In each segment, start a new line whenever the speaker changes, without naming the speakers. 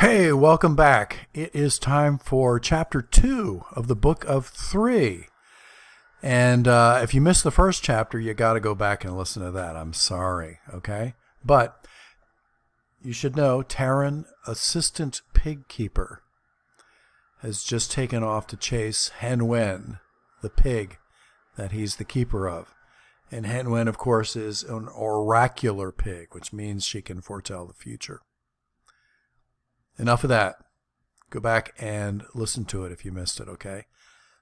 Hey, welcome back. It is time for chapter 2 of the book of 3. And if you missed the first chapter, you got to go back and listen to that. I'm sorry, okay? But you should know Taryn, assistant pig keeper, has just taken off to chase Hen Wen, the pig that he's the keeper of. And Hen Wen, of course, is an oracular pig, which means she can foretell the future. Enough of that. Go back and listen to it if you missed it, okay?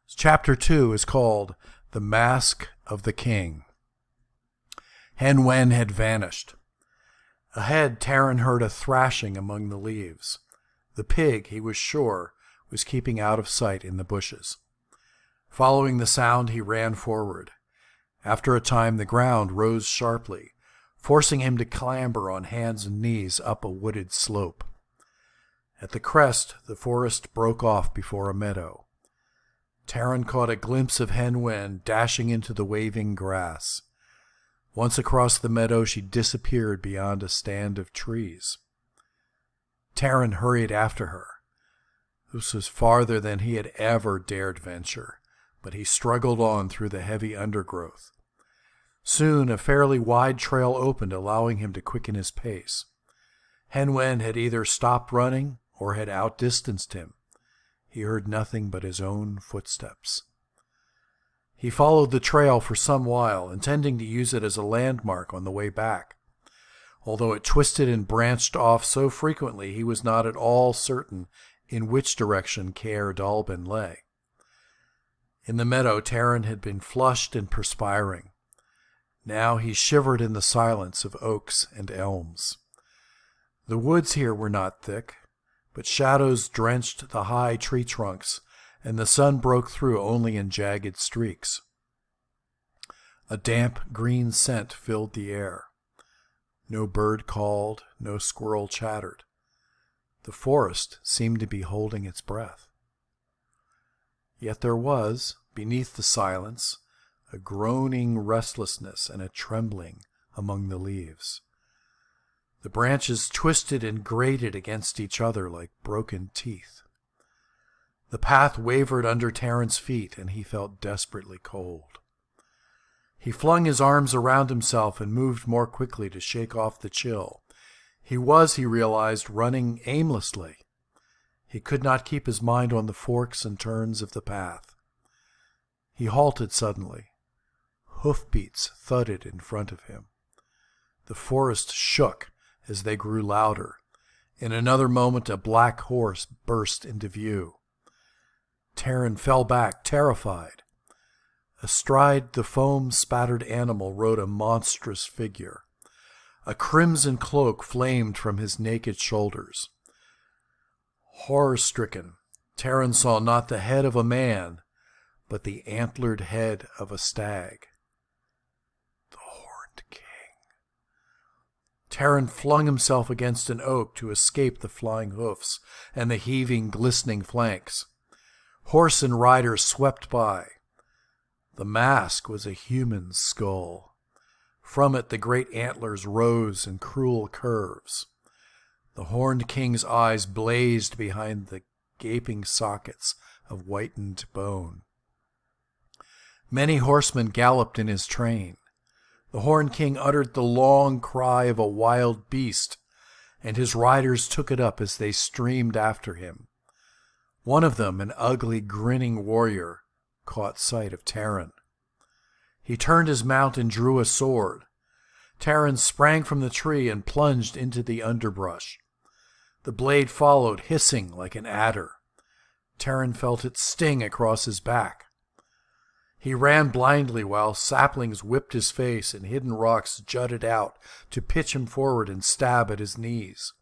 Chapter 2 is called The Mask of the King. Hen Wen had vanished. Ahead, Taryn heard a thrashing among the leaves. The pig, he was sure, was keeping out of sight in the bushes. Following the sound, he ran forward. After a time, the ground rose sharply, forcing him to clamber on hands and knees up a wooded slope. At the crest, the forest broke off before a meadow. Taryn caught a glimpse of Hen Wen dashing into the waving grass. Once across the meadow, she disappeared beyond a stand of trees. Taryn hurried after her. This was farther than he had ever dared venture, but he struggled on through the heavy undergrowth. Soon, a fairly wide trail opened, allowing him to quicken his pace. Hen Wen had either stopped running or had outdistanced him. He heard nothing but his own footsteps. He followed the trail for some while, intending to use it as a landmark on the way back. Although it twisted and branched off so frequently, he was not at all certain in which direction Caer Dallben lay. In the meadow, Taryn had been flushed and perspiring. Now he shivered in the silence of oaks and elms. The woods here were not thick, but shadows drenched the high tree trunks, and the sun broke through only in jagged streaks. A damp green scent filled the air. No bird called, no squirrel chattered. The forest seemed to be holding its breath. Yet there was, beneath the silence, a groaning restlessness and a trembling among the leaves. The branches twisted and grated against each other like broken teeth. The path wavered under Taryn's feet, and he felt desperately cold. He flung his arms around himself and moved more quickly to shake off the chill. He realized, running aimlessly. He could not keep his mind on the forks and turns of the path. He halted suddenly. Hoofbeats thudded in front of him. The forest shook as they grew louder. In another moment, a black horse burst into view. Taryn fell back, terrified. Astride the foam-spattered animal rode a monstrous figure. A crimson cloak flamed from his naked shoulders. Horror-stricken, Taryn saw not the head of a man, but the antlered head of a stag. The Horned King. Taryn flung himself against an oak to escape the flying hoofs and the heaving, glistening flanks. Horse and rider swept by. The mask was a human skull. From it the great antlers rose in cruel curves. The Horned King's eyes blazed behind the gaping sockets of whitened bone. Many horsemen galloped in his train. The Horned King uttered the long cry of a wild beast, and his riders took it up as they streamed after him. One of them, an ugly, grinning warrior, caught sight of Taryn. He turned his mount and drew a sword. Taryn sprang from the tree and plunged into the underbrush. The blade followed, hissing like an adder. Taryn felt it sting across his back. He ran blindly while saplings whipped his face and hidden rocks jutted out to pitch him forward and stab at his knees.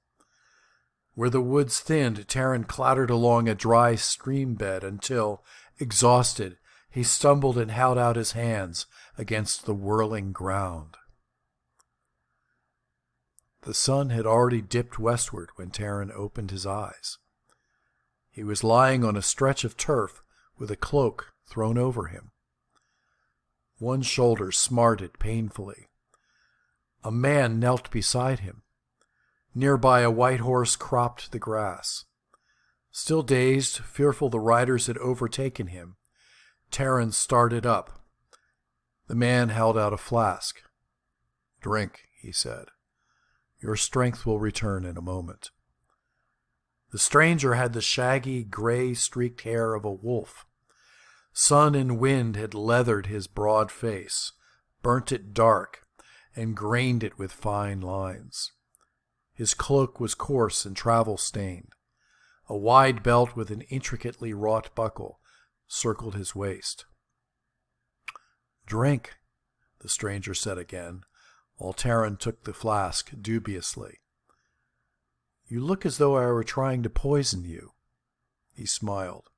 Where the woods thinned, Taryn clattered along a dry stream bed until, exhausted, he stumbled and held out his hands against the whirling ground. The sun had already dipped westward when Taryn opened his eyes. He was lying on a stretch of turf with a cloak thrown over him. One shoulder smarted painfully. A man knelt beside him. Nearby, a white horse cropped the grass. Still dazed, fearful the riders had overtaken him, Taryn started up. The man held out a flask. "Drink," he said. "Your strength will return in a moment." The stranger had the shaggy, gray-streaked hair of a wolf. Sun and wind had leathered his broad face, burnt it dark, and grained it with fine lines. His cloak was coarse and travel-stained. A wide belt with an intricately wrought buckle circled his waist. "Drink," the stranger said again, while Taryn took the flask dubiously. "You look as though I were trying to poison you." He smiled.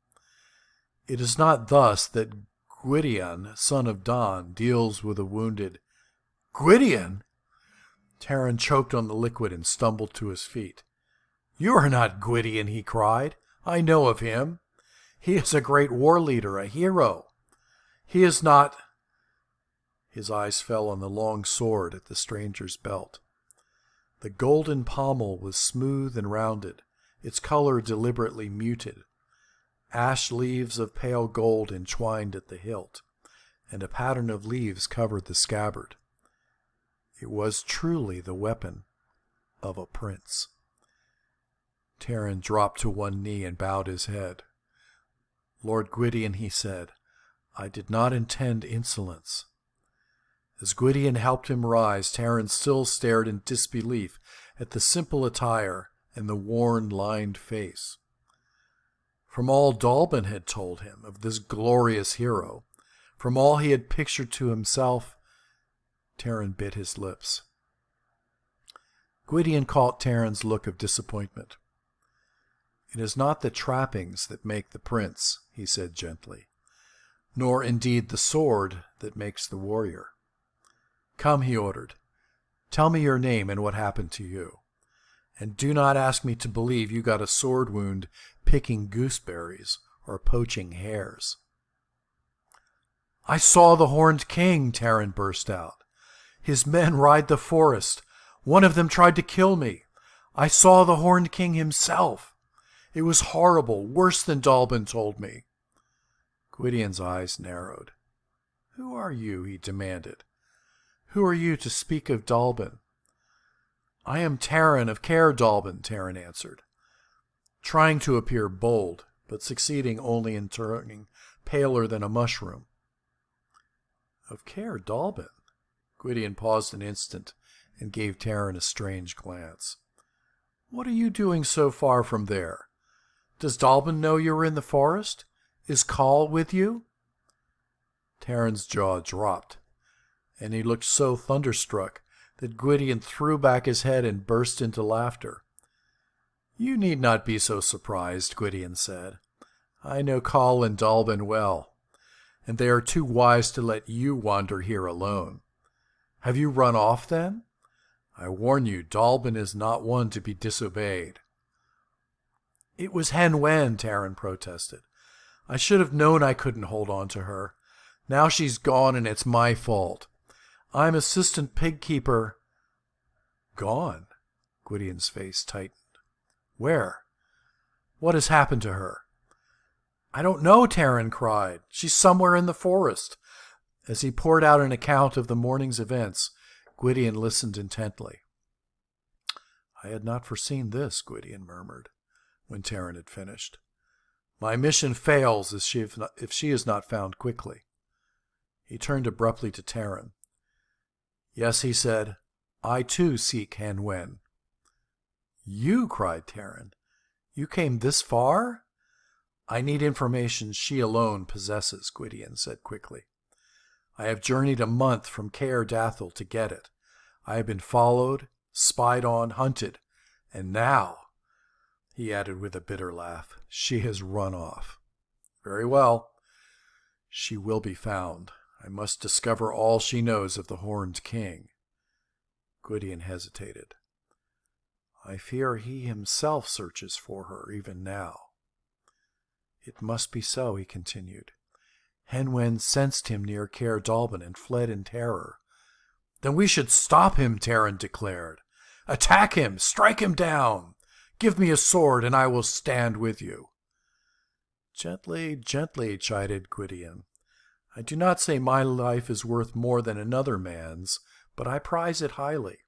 "It is not thus that Gwydion, son of Don, deals with a wounded—" "Gwydion!" Taryn choked on the liquid and stumbled to his feet. "You are not Gwydion," he cried. "I know of him. He is a great war leader, a hero. He is not—" His eyes fell on the long sword at the stranger's belt. The golden pommel was smooth and rounded, its color deliberately muted. Ash leaves of pale gold entwined at the hilt, and a pattern of leaves covered the scabbard. It was truly the weapon of a prince. Taryn dropped to one knee and bowed his head. "Lord Gwydion," he said, "I did not intend insolence." As Gwydion helped him rise, Taryn still stared in disbelief at the simple attire and the worn, lined face. From all Dallben had told him of this glorious hero, from all he had pictured to himself, Taryn bit his lips. Gwydion caught Taryn's look of disappointment. "It is not the trappings that make the prince," he said gently, "nor indeed the sword that makes the warrior. Come," he ordered, "tell me your name and what happened to you. And do not ask me to believe you got a sword wound picking gooseberries or poaching hares." "I saw the Horned King," Taryn burst out. "His men ride the forest. One of them tried to kill me. I saw the Horned King himself. It was horrible, worse than Dallben told me." Gwydion's eyes narrowed. "Who are you?" he demanded. "Who are you to speak of Dallben?" "I am Taryn of Caer Dallben," Taryn answered, trying to appear bold, but succeeding only in turning paler than a mushroom. "Of Caer Dallben?" Gwydion paused an instant and gave Taryn a strange glance. "What are you doing so far from there? Does Dallben know you are in the forest? Is Coll with you?" Taryn's jaw dropped, and he looked so thunderstruck that Gwydion threw back his head and burst into laughter. "You need not be so surprised," Gwydion said. "I know Coll and Dallben well, and they are too wise to let you wander here alone. Have you run off, then? I warn you, Dallben is not one to be disobeyed." "It was Hen Wen," Taryn protested. "I should have known I couldn't hold on to her. Now she's gone, and it's my fault. I'm assistant pig keeper—" "Gone?" Gwydion's face tightened. "Where? What has happened to her?" "I don't know," Taryn cried. "She's somewhere in the forest." As he poured out an account of the morning's events, Gwydion listened intently. "I had not foreseen this," Gwydion murmured, when Taryn had finished. "My mission fails if she is not found quickly." He turned abruptly to Taryn. "Yes," he said, "I too seek Hen Wen." "You?" cried Taryn. "You came this far?" "I need information she alone possesses," Gwydion said quickly. "I have journeyed a month from Caer Dathel to get it. I have been followed, spied on, hunted, and now," he added with a bitter laugh, "she has run off." "Very well. She will be found. I must discover all she knows of the Horned King." Gwydion hesitated. "I fear he himself searches for her even now." "It must be so," he continued. "Hen Wen sensed him near Caer Dallben and fled in terror." "Then we should stop him," Taryn declared. Attack him! Strike him down! Give me a sword, and I will stand with you." "Gently, gently," chided Gwydion. "I do not say my life is worth more than another man's, but I prize it highly.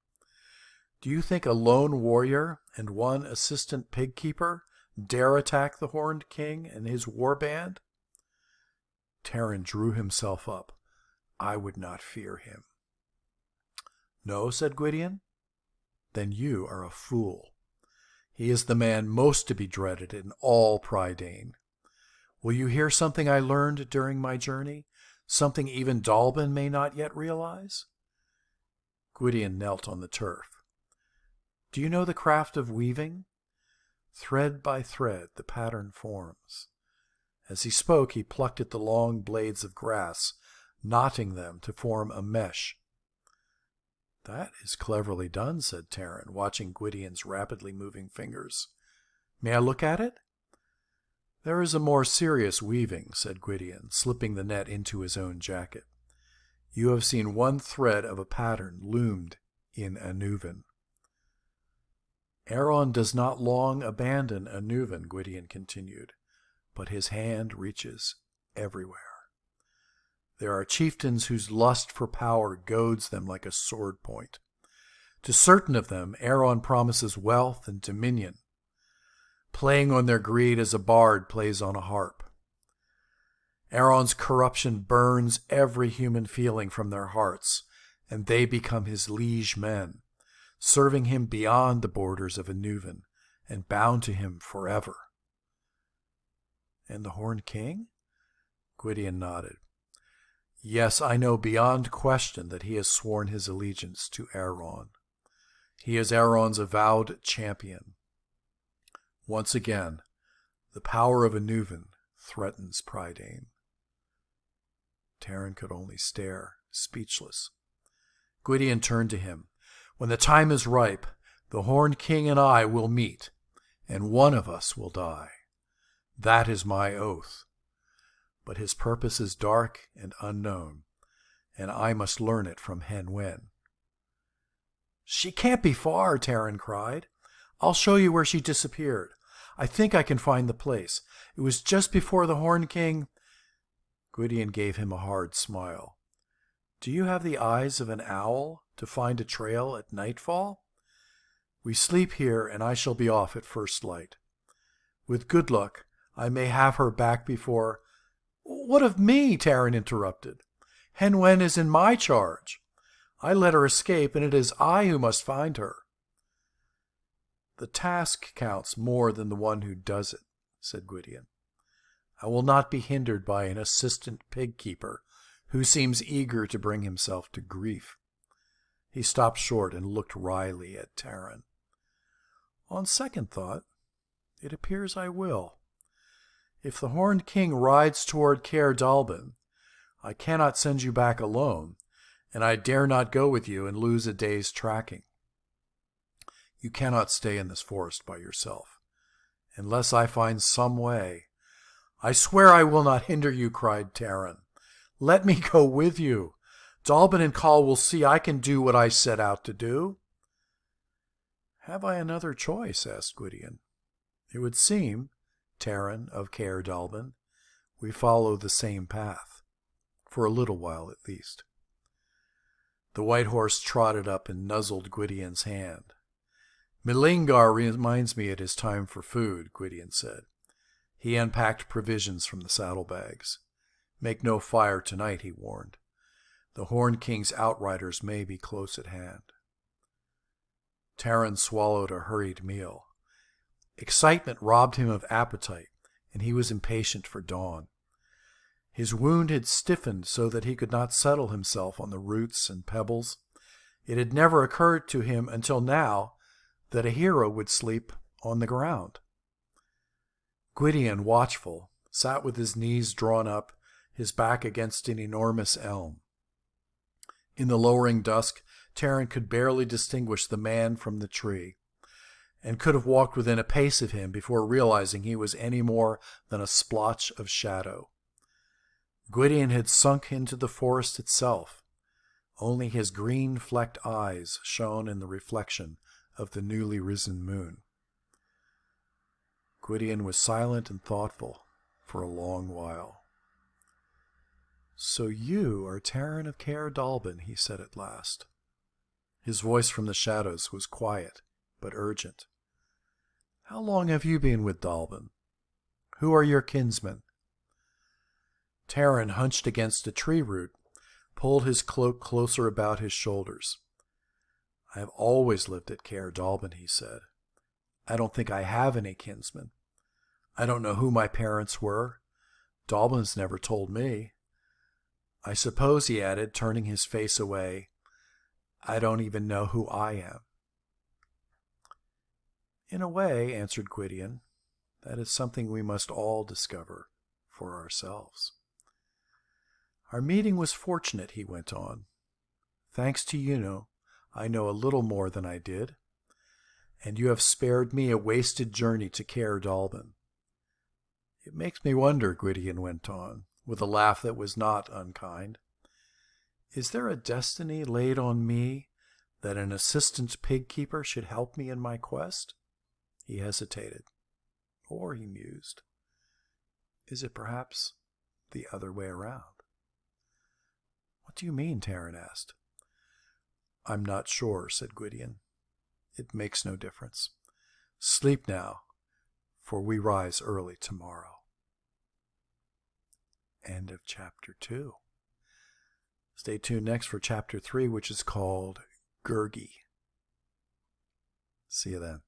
Do you think a lone warrior and one assistant pig-keeper dare attack the Horned King and his war band?" Taryn drew himself up. "I would not fear him." "No," said Gwydion. "Then you are a fool. He is the man most to be dreaded in all Prydain. Will you hear something I learned during my journey, something even Dallben may not yet realize?" Gwydion knelt on the turf. "Do you know the craft of weaving? Thread by thread the pattern forms." As he spoke, he plucked at the long blades of grass, knotting them to form a mesh. "That is cleverly done," said Taryn, watching Gwydion's rapidly moving fingers. "May I look at it?" "There is a more serious weaving," said Gwydion, slipping the net into his own jacket. "You have seen one thread of a pattern loomed in Annuvin." "Aeron does not long abandon Annuvin," Gwydion continued, "but his hand reaches everywhere. There are chieftains whose lust for power goads them like a sword point. To certain of them Aeron promises wealth and dominion, playing on their greed as a bard plays on a harp. Aeron's corruption burns every human feeling from their hearts, and they become his liege men, serving him beyond the borders of Annuvin and bound to him forever." "And the Horned King?" Gwydion nodded. "Yes, I know beyond question that he has sworn his allegiance to Aeron. He is Aeron's avowed champion. Once again, the power of Annuvin threatens Prydain." Taryn could only stare, speechless. Gwydion turned to him. "When the time is ripe, the Horned King and I will meet, and one of us will die. That is my oath. But his purpose is dark and unknown, and I must learn it from Hen Wen." "She can't be far," Taryn cried. "I'll show you where she disappeared. I think I can find the place. It was just before the Horned King—" Gwydion gave him a hard smile. "Do you have the eyes of an owl to find a trail at nightfall? We sleep here, and I shall be off at first light. With good luck, I may have her back before—" "What of me?" Taryn interrupted. "Hen Wen is in my charge. I let her escape, and it is I who must find her." "The task counts more than the one who does it," said Gwydion. "I will not be hindered by an assistant pig-keeper who seems eager to bring himself to grief." He stopped short and looked wryly at Taryn. "On second thought, it appears I will. If the Horned King rides toward Caer Dallben, I cannot send you back alone, and I dare not go with you and lose a day's tracking. You cannot stay in this forest by yourself, unless I find some way—" "I swear I will not hinder you," cried Taryn. "Let me go with you. Dallben and Coll will see I can do what I set out to do." "Have I another choice?" asked Gwydion. "It would seem, Taryn of Caer Dallben, we follow the same path, for a little while at least." The white horse trotted up and nuzzled Gwydion's hand. "Milingar reminds me it is time for food," Gwydion said. He unpacked provisions from the saddlebags. "Make no fire tonight," he warned. "The Horned King's outriders may be close at hand." Taryn swallowed a hurried meal. Excitement robbed him of appetite, and he was impatient for dawn. His wound had stiffened so that he could not settle himself on the roots and pebbles. It had never occurred to him until now that a hero would sleep on the ground. Gwydion, watchful, sat with his knees drawn up, his back against an enormous elm. In the lowering dusk, Taryn could barely distinguish the man from the tree, and could have walked within a pace of him before realizing he was any more than a splotch of shadow. Gwydion had sunk into the forest itself. Only his green-flecked eyes shone in the reflection of the newly risen moon. Gwydion was silent and thoughtful for a long while. "So you are Taryn of Caer Dallben," he said at last. His voice from the shadows was quiet but urgent. "How long have you been with Dallben? Who are your kinsmen?" Taryn, hunched against a tree root, pulled his cloak closer about his shoulders. "I have always lived at Caer Dallben," he said. "I don't think I have any kinsmen. I don't know who my parents were. Dallben's never told me. I suppose," he added, turning his face away, "I don't even know who I am." "In a way," answered Gwydion, "that is something we must all discover for ourselves." "Our meeting was fortunate," he went on. "Thanks to you, I know a little more than I did, and you have spared me a wasted journey to Caer Dallben. It makes me wonder," Gwydion went on, with a laugh that was not unkind, "is there a destiny laid on me that an assistant pig-keeper should help me in my quest?" He hesitated. Or, he mused, is it perhaps the other way around? "What do you mean?" Taryn asked. "I'm not sure," said Gwydion. "It makes no difference. Sleep now, for we rise early tomorrow." End of chapter 2. Stay tuned next for chapter 3, which is called Gurgi. See you then.